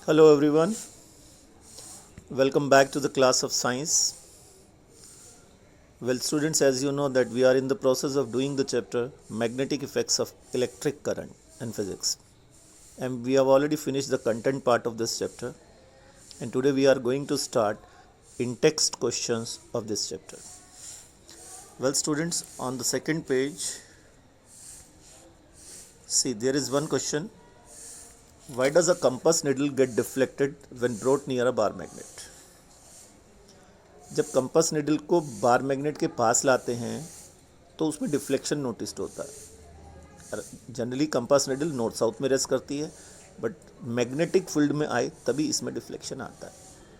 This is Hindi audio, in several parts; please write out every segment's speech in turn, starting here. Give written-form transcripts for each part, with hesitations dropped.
Hello everyone, welcome back to the class of science. Well students, as you know that we are in the process of doing the chapter magnetic effects of electric current and physics, and we have already finished the content part of this chapter, and today we are going to start in-text questions of this chapter. Well students, on the second page, see there is one question. Why does a compass needle get deflected when brought near a bar magnet? जब कंपास निडल को बार मैग्नेट के पास लाते हैं तो उसमें डिफ्लेक्शन नोटिस होता है. Generally compass needle north south में रेस्ट करती है, बट मैग्नेटिक फील्ड में आए तभी इसमें डिफ्लेक्शन आता है.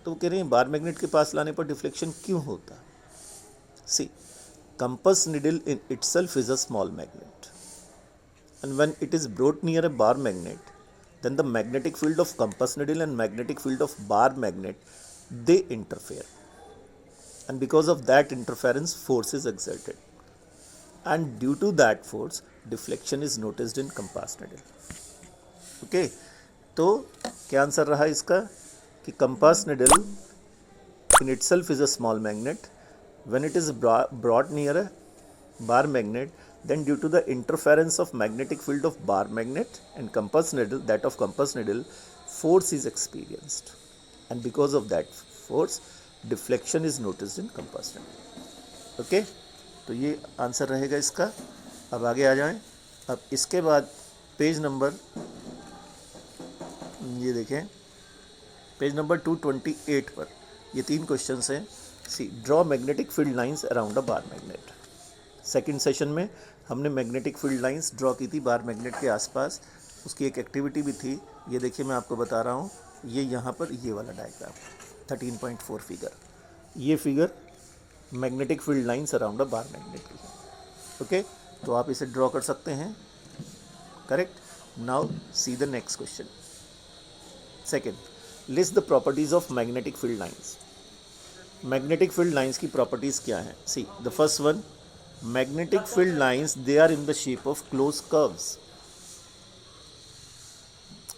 तो वो कह रहे हैं बार मैग्नेट के पास लाने पर डिफ्लेक्शन क्यों होता है. See, compass needle in itself is a small magnet, and when it is brought near a bar magnet, then the magnetic field of compass needle and magnetic field of bar magnet, they interfere, and because of that interference force is exerted, and due to that force deflection is noticed in compass needle. Okay, तो क्या आंसर रहा इसका कि compass needle in itself is a small magnet. When it is brought near a bar magnet, then due to the interference of magnetic field of bar magnet and compass needle, that of compass needle, force is experienced, and because of that force deflection is noticed in compass needle. Okay, तो ये आंसर रहेगा इसका. अब आगे आ जाएं. अब इसके बाद पेज नंबर, ये देखें, पेज नंबर 228 पर ये तीन क्वेश्चंस हैं. See, draw magnetic field lines around a bar magnet. Second session में हमने मैग्नेटिक फील्ड लाइंस ड्रॉ की थी बार मैग्नेट के आसपास. उसकी एक एक्टिविटी भी थी. ये देखिए मैं आपको बता रहा हूँ. ये यहाँ पर ये वाला डायग्राम 13.4 फिगर, ये figure magnetic field lines around a bar magnet की है. ओके, तो आप इसे ड्रॉ कर सकते हैं. Correct. Now see the next question. Second, list the properties of magnetic field lines. Magnetic field lines की प्रॉपर्टीज़ क्या हैं. See, the first one, magnetic field lines, they are in the shape of closed curves.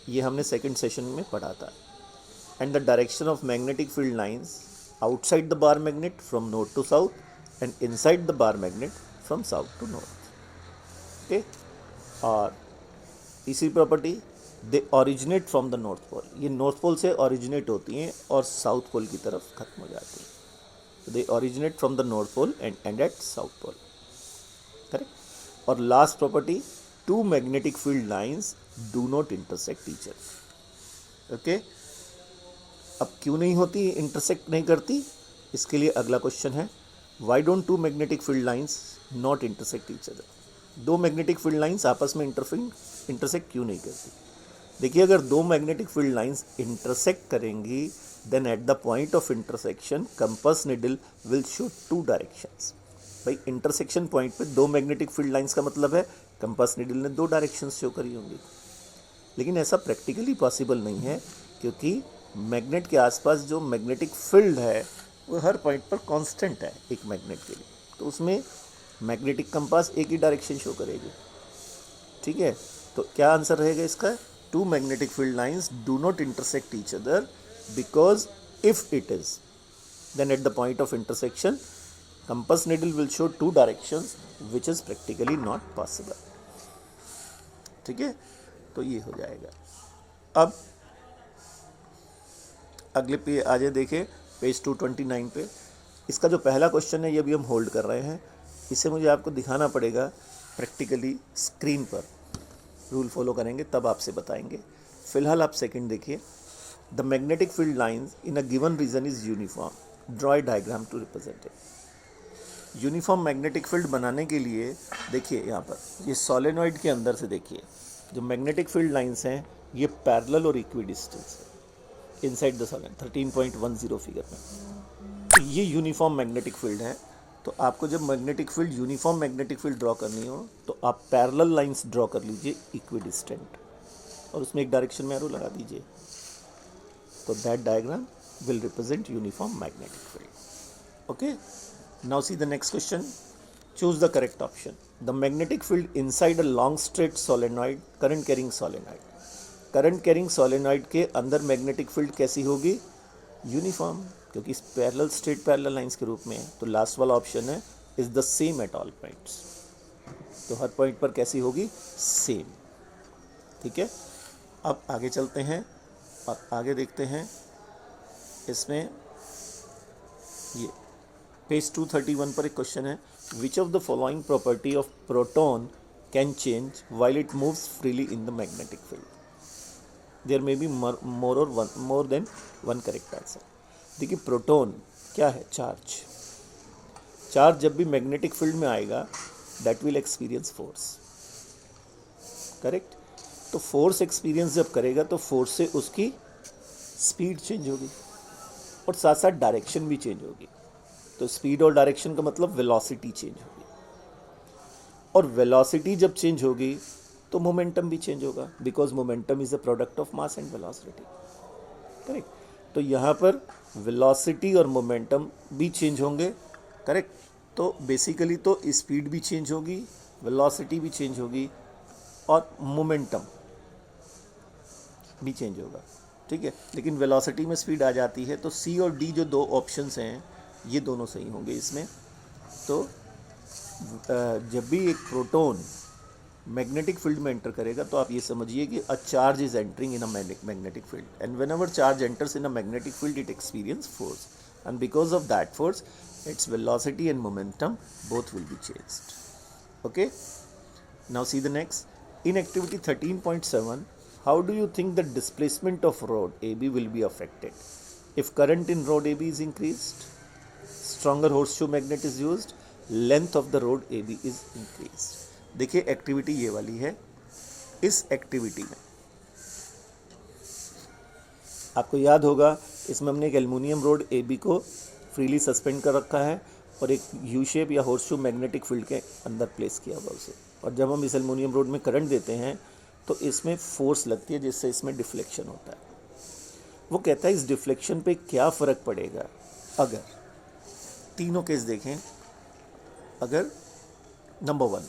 ये हमने सेकंड सेशन में पढ़ा था. and the direction of magnetic field lines outside the bar magnet from north to south and inside the bar magnet from south to north. okay, और तीसरी property, they originate from the north pole. ये नॉर्थ पोल से ओरिजिनेट होती हैं और साउथ पोल की तरफ खत्म हो जाती हैं. they originate from the north pole and end at south pole. Correct. और last property, two magnetic field lines do not intersect each other. Okay, अब क्यों नहीं होती, इंटरसेक्ट नहीं करती, इसके लिए अगला क्वेश्चन है, why don't two magnetic field lines not intersect each other. दो मैग्नेटिक फील्ड लाइंस आपस में इंटरसेक्ट क्यों नहीं करती. देखिए, अगर दो मैग्नेटिक फील्ड लाइंस इंटरसेक्ट करेंगी, then at the point of intersection compass needle will show two directions. भाई, इंटरसेक्शन पॉइंट पे दो मैग्नेटिक फील्ड लाइंस का मतलब है कंपास निडल ने दो डायरेक्शंस शो करी होंगी. लेकिन ऐसा प्रैक्टिकली पॉसिबल नहीं है, क्योंकि मैग्नेट के आसपास जो मैग्नेटिक फील्ड है वो हर पॉइंट पर कांस्टेंट है एक मैग्नेट के लिए. तो उसमें मैग्नेटिक कंपास एक ही डायरेक्शन शो करेगी. ठीक है, तो क्या आंसर रहेगा इसका, two magnetic field lines do not intersect each other because if it is, then at the point of intersection compass needle will show two directions which is practically not possible. ठीक है, तो ये हो जाएगा. अब अगले पे आ जाए, देखें पेज 229 पे. इसका जो पहला क्वेश्चन है ये भी हम होल्ड कर रहे हैं. इसे मुझे आपको दिखाना पड़ेगा प्रैक्टिकली स्क्रीन पर. रूल फॉलो करेंगे तब आपसे बताएंगे. फिलहाल आप सेकंड देखिए. The magnetic field lines in a given region is uniform. Draw a diagram to represent it. Uniform magnetic field बनाने के लिए देखिए, यहाँ पर ये सोलेनॉइड के अंदर से देखिए, जो मैग्नेटिक फील्ड लाइंस हैं ये पैरेलल और इक्विडिस्टेंस है इनसाइड द सोलेनॉइड 13.10 फिगर में. तो ये यूनिफॉर्म मैग्नेटिक फील्ड है. तो आपको जब magnetic field, uniform magnetic field draw करनी हो तो आप पैरेलल लाइंस ड्रॉ कर लीजिए इक्विडिस्टेंट, और उसमें एक डायरेक्शन में एरो लगा दीजिए. तो that diagram will represent uniform magnetic field. Okay, now see the next question. Choose the correct option. The magnetic field inside a long straight solenoid, current carrying solenoid. Current carrying solenoid के अंदर मैग्नेटिक फील्ड कैसी होगी? यूनिफॉर्म, क्योंकि पैरेलल स्ट्रेट पैरेलल लाइंस के रूप में है। तो लास्ट वाला ऑप्शन है is the same at all points. तो हर पॉइंट पर कैसी होगी? सेम। ठीक है, अब आगे चलते हैं और आगे देखते हैं इसमें ये पेज 231 पर एक क्वेश्चन है, which of the following property of proton can change while it moves freely in the magnetic field? There may be more than one correct answer. देखिए प्रोटॉन क्या है? चार्ज। चार्ज जब भी मैग्नेटिक फील्ड में आएगा that will experience force, correct. तो फोर्स एक्सपीरियंस जब करेगा तो फोर्स से उसकी स्पीड चेंज होगी और साथ साथ डायरेक्शन भी चेंज होगी। तो स्पीड और डायरेक्शन का मतलब वेलोसिटी चेंज होगी, और वेलोसिटी जब चेंज होगी तो मोमेंटम भी चेंज होगा, because momentum is a product of mass and velocity, correct. तो यहाँ पर वेलोसिटी और मोमेंटम भी चेंज होंगे, करेक्ट। तो बेसिकली तो स्पीड भी चेंज होगी, वेलोसिटी भी चेंज होगी और मोमेंटम भी चेंज होगा, ठीक है। लेकिन वेलोसिटी में स्पीड आ जाती है, तो सी और डी जो दो ऑप्शंस हैं ये दोनों सही होंगे इसमें। तो जब भी एक प्रोटॉन मैग्नेटिक फील्ड में एंटर करेगा तो आप ये समझिए कि a charge is entering in a magnetic field, and whenever charge enters in a magnetic field it experience force, and because of that force its velocity and momentum both will be changed. Okay, now see the next. In activity 13.7, how do you think the displacement of rod AB will be affected if current in rod AB is increased, stronger horseshoe magnet is used, length of the rod AB is increased? देखिए एक्टिविटी ये वाली है। इस एक्टिविटी में आपको याद होगा इसमें हमने एक एल्युमिनियम रोड AB को फ्रीली सस्पेंड कर रखा है और एक यू शेप या हॉर्सशू मैग्नेटिक फील्ड के अंदर प्लेस किया हुआ उसे, और जब हम इस एल्युमिनियम रोड में करंट देते हैं तो इसमें फोर्स लगती है जिससे इसमें डिफ्लेक्शन होता है। वो कहता है इस डिफ्लेक्शन पे क्या फ़र्क पड़ेगा अगर तीनों केस देखें। अगर number 1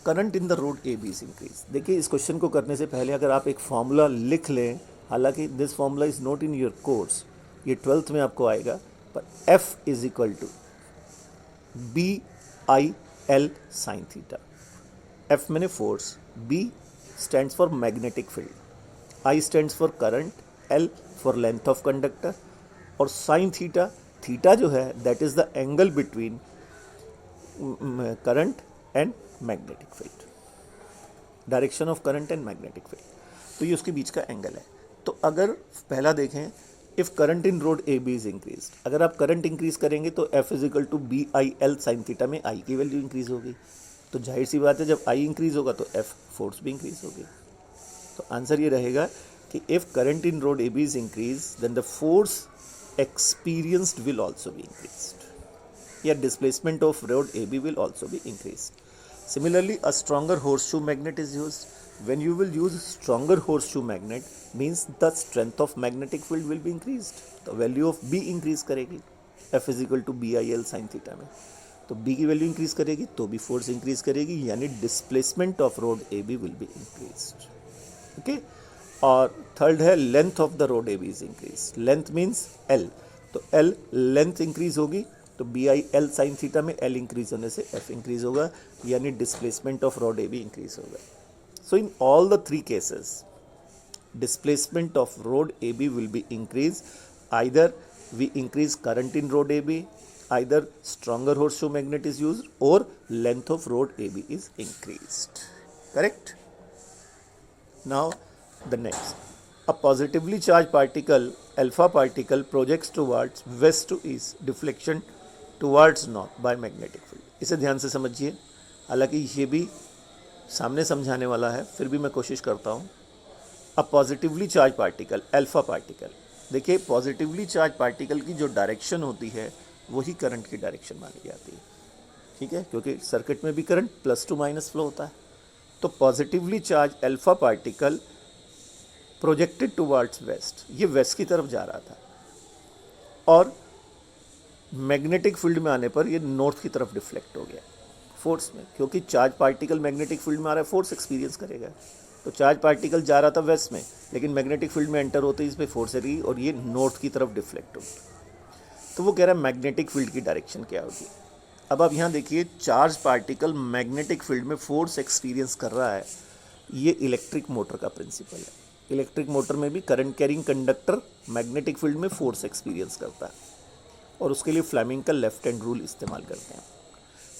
current in the rod A B is increase. देखिए इस क्वेश्चन को करने से पहले अगर आप एक फॉर्मूला लिख लें, हालांकि this formula is not in your course, ये 12th में आपको आएगा, पर F is equal to BIL sine theta. F मैंने force, B stands for magnetic field, I stands for current, L for length of conductor, और साइन थीटा, थीटा जो है that is the angle between current and magnetic field, direction of current and magnetic field, तो ये उसके बीच का एंगल है। तो अगर पहला देखें, if current in rod A B is increase, अगर आप करंट इंक्रीज करेंगे तो F is equal to BIL sine theta में I की वैल्यू इंक्रीज होगी। तो जाहिर सी बात है जब I इंक्रीज होगा तो F फोर्स भी इंक्रीज होगी। तो आंसर ये रहेगा कि if current in rod A B is increase then the force experienced will also be increase, या displacement of rod AB will also be increased. Similarly, a stronger horseshoe magnet is used. When you will use stronger horseshoe magnet, means the strength of magnetic field will be increased. The value of B increase करेगी, F is equal to BIL sin theta में। तो B की वैल्यू इंक्रीज करेगी तो भी फोर्स इंक्रीज करेगी, यानी displacement of rod AB will be increased. Okay, और थर्ड है length of the rod AB is increased. Length means L, तो L लेंथ इंक्रीज होगी तो BIL साइन थीटा में L इंक्रीज होने से F इंक्रीज होगा, यानी displacement of rod AB increase होगा। So in all the three cases displacement of rod AB will be increased, either we increase current in rod AB, either stronger horseshoe magnet is used, or length of rod AB is increased. Correct? Now the next, a positively charged particle, alpha particle, projects towards west to east, deflection towards north by magnetic field. इसे ध्यान से समझिए, हालांकि ये भी सामने समझाने वाला है, फिर भी मैं कोशिश करता हूँ। A positively charge particle, alpha particle, देखिए पॉजिटिवली चार्ज पार्टिकल की जो डायरेक्शन होती है वही करंट की डायरेक्शन मानी जाती है, ठीक है, क्योंकि सर्किट में भी current plus two minus flow होता है। तो positively charge alpha particle projected towards waste, ये वेस्ट की तरफ जा रहा था, और मैग्नेटिक फील्ड में आने पर ये नॉर्थ की तरफ डिफ्लेक्ट हो गया। फोर्स में, क्योंकि चार्ज पार्टिकल मैग्नेटिक फील्ड में आ रहा है, फोर्स एक्सपीरियंस करेगा। तो चार्ज पार्टिकल जा रहा था वेस्ट में, लेकिन मैग्नेटिक फील्ड में एंटर होते ही इस पर फोर्स लगी और ये नॉर्थ की तरफ डिफ्लेक्ट होगी। तो वो कह रहा है मैग्नेटिक फील्ड की डायरेक्शन क्या होगी। अब आप यहाँ देखिए, चार्ज पार्टिकल मैग्नेटिक फील्ड में फोर्स एक्सपीरियंस कर रहा है, ये इलेक्ट्रिक मोटर का प्रिंसिपल है। इलेक्ट्रिक मोटर में भी current carrying conductor magnetic field में फोर्स एक्सपीरियंस करता है, और उसके लिए फ्लेमिंग का लेफ्ट हैंड रूल इस्तेमाल करते हैं।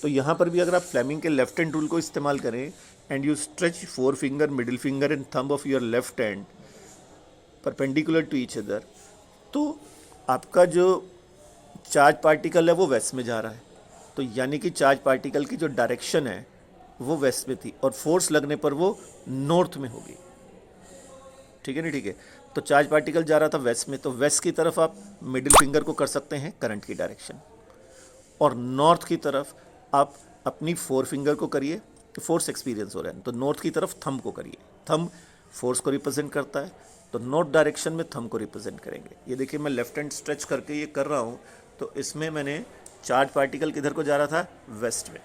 तो यहाँ पर भी अगर आप फ्लेमिंग के लेफ्ट हैंड रूल को इस्तेमाल करें and you stretch four finger, middle finger and thumb of your left hand perpendicular to each other, तो आपका जो चार्ज पार्टिकल है वो वेस्ट में जा रहा है। तो यानी कि चार्ज पार्टिकल की जो डायरेक्शन है वो वेस्ट में थी, और फोर्स लगने पर वो नॉर्थ में होगी। ठीक है ना, ठीक है। तो चार्ज पार्टिकल जा रहा था वेस्ट में, तो वेस्ट की तरफ आप मिडिल फिंगर को कर सकते हैं करंट की डायरेक्शन, और नॉर्थ की तरफ आप अपनी फोर फिंगर को करिए, फोर्स एक्सपीरियंस हो रहा है, तो नॉर्थ की तरफ थंब को करिए। थंब फोर्स को रिप्रेजेंट करता है, तो नॉर्थ डायरेक्शन में थंब को रिप्रेजेंट करेंगे। ये देखिए, मैं लेफ्ट हैंड स्ट्रेच करके ये कर रहा हूँ, तो इसमें मैंने चार्ज पार्टिकल किधर को जा रहा था, वेस्ट में।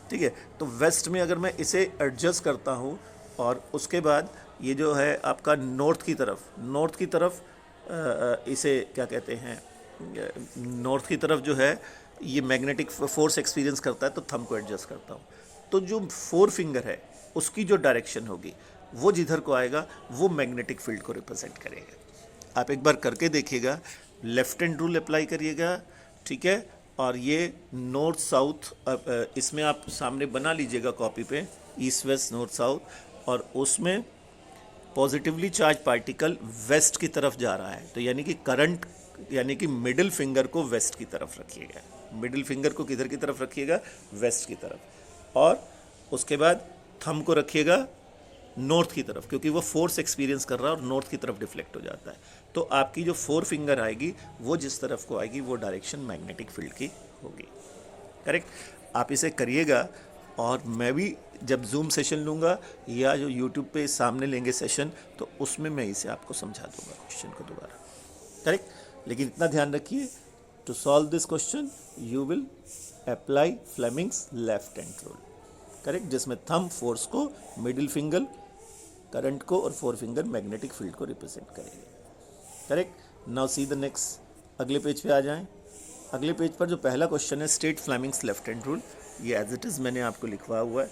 ठीक है, तो वेस्ट में अगर मैं इसे एडजस्ट करता हूँ, और उसके बाद ये जो है आपका नॉर्थ की तरफ इसे क्या कहते हैं, नॉर्थ की तरफ जो है ये मैग्नेटिक फोर्स एक्सपीरियंस करता है, तो थंब को एडजस्ट करता हूँ। तो जो फोर फिंगर है उसकी जो डायरेक्शन होगी वो जिधर को आएगा वो मैग्नेटिक फील्ड को रिप्रेजेंट करेगा। आप एक बार करके देखिएगा, लेफ्ट हैंड रूल अप्लाई करिएगा, ठीक है। और ये नॉर्थ साउथ, इसमें आप सामने बना लीजिएगा कॉपी पे, ईस्ट वेस्ट नॉर्थ साउथ, और उसमें पॉजिटिवली चार्ज पार्टिकल वेस्ट की तरफ जा रहा है, तो यानी कि करंट, यानी कि मिडिल फिंगर को वेस्ट की तरफ रखिएगा। मिडिल फिंगर को किधर की तरफ रखिएगा, वेस्ट की तरफ, और उसके बाद थंब को रखिएगा नॉर्थ की तरफ, क्योंकि वो फोर्स एक्सपीरियंस कर रहा है और नॉर्थ की तरफ डिफ्लेक्ट हो जाता है। तो आपकी जो फोर फिंगर आएगी वो जिस तरफ को आएगी वो डायरेक्शन मैग्नेटिक फील्ड की होगी। करेक्ट, आप इसे करिएगा, और मैं भी जब जूम सेशन लूँगा या जो यूट्यूब पे सामने लेंगे सेशन, तो उसमें मैं इसे आपको समझा दूंगा क्वेश्चन को दोबारा। करेक्ट, लेकिन इतना ध्यान रखिए, to solve this question you will apply Fleming's left hand rule. Correct, जिसमें थंब फोर्स को, मिडिल फिंगर करंट को, और फोर फिंगर मैग्नेटिक फील्ड को रिप्रेजेंट करेंगे। Correct, now see the next, अगले पेज पे आ जाएं। अगले पेज पर जो पहला क्वेश्चन है, state Fleming's left hand rule, ये एज इट इज़ मैंने आपको लिखवा हुआ है,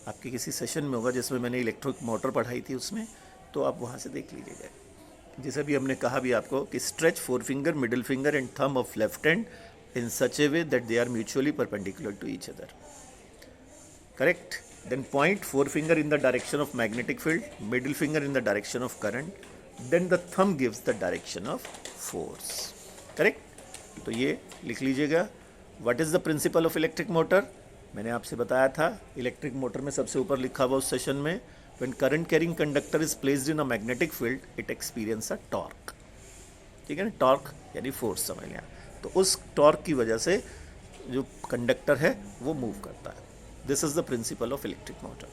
आपके किसी सेशन में होगा जिसमें मैंने इलेक्ट्रिक मोटर पढ़ाई थी उसमें, तो आप वहाँ से देख लीजिएगा। जैसे भी हमने कहा भी आपको कि stretch four finger, middle finger and thumb of left hand in such a way that they are mutually perpendicular to each other. Correct. Then point forefinger in the direction of magnetic field, middle finger in the direction of current, then the thumb gives the direction of force. Correct. तो ये लिख लीजिएगा। What is the principle of electric motor? मैंने आपसे बताया था, इलेक्ट्रिक मोटर में सबसे ऊपर लिखा हुआ उस सेशन में, when current carrying conductor is placed in a magnetic field, it experience a torque. ठीक है ना, टॉर्क यानी फोर्स समझ लिया। तो उस टॉर्क की वजह से जो कंडक्टर है वो मूव करता है। This is the principle of electric motor.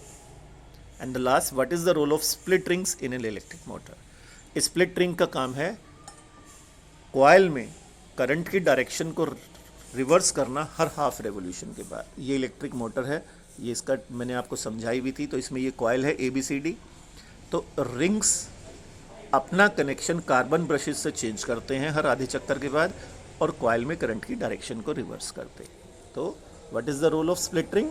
And the last, what is the role of split rings in an electric motor? Split ring का काम है कॉइल में करंट की डायरेक्शन को रिवर्स करना हर हाफ रेवोल्यूशन के बाद। ये इलेक्ट्रिक मोटर है, ये इसका मैंने आपको समझाई भी थी। तो इसमें ये कॉइल है ABCD, तो रिंग्स अपना कनेक्शन कार्बन ब्रशेज से चेंज करते हैं हर आधे चक्कर के बाद, और कॉइल में करंट की डायरेक्शन को रिवर्स करते हैं। तो what is the role of split ring?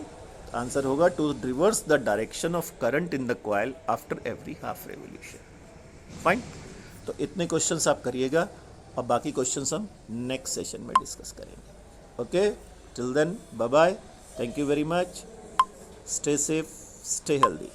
Answer होगा to reverse the direction of current in the coil after every half revolution. Fine, तो इतने क्वेश्चंस आप करिएगा, और बाकी क्वेश्चंस हम नेक्स्ट सेशन में डिस्कस करेंगे। Okay, till then bye bye, thank you very much, stay safe, stay healthy.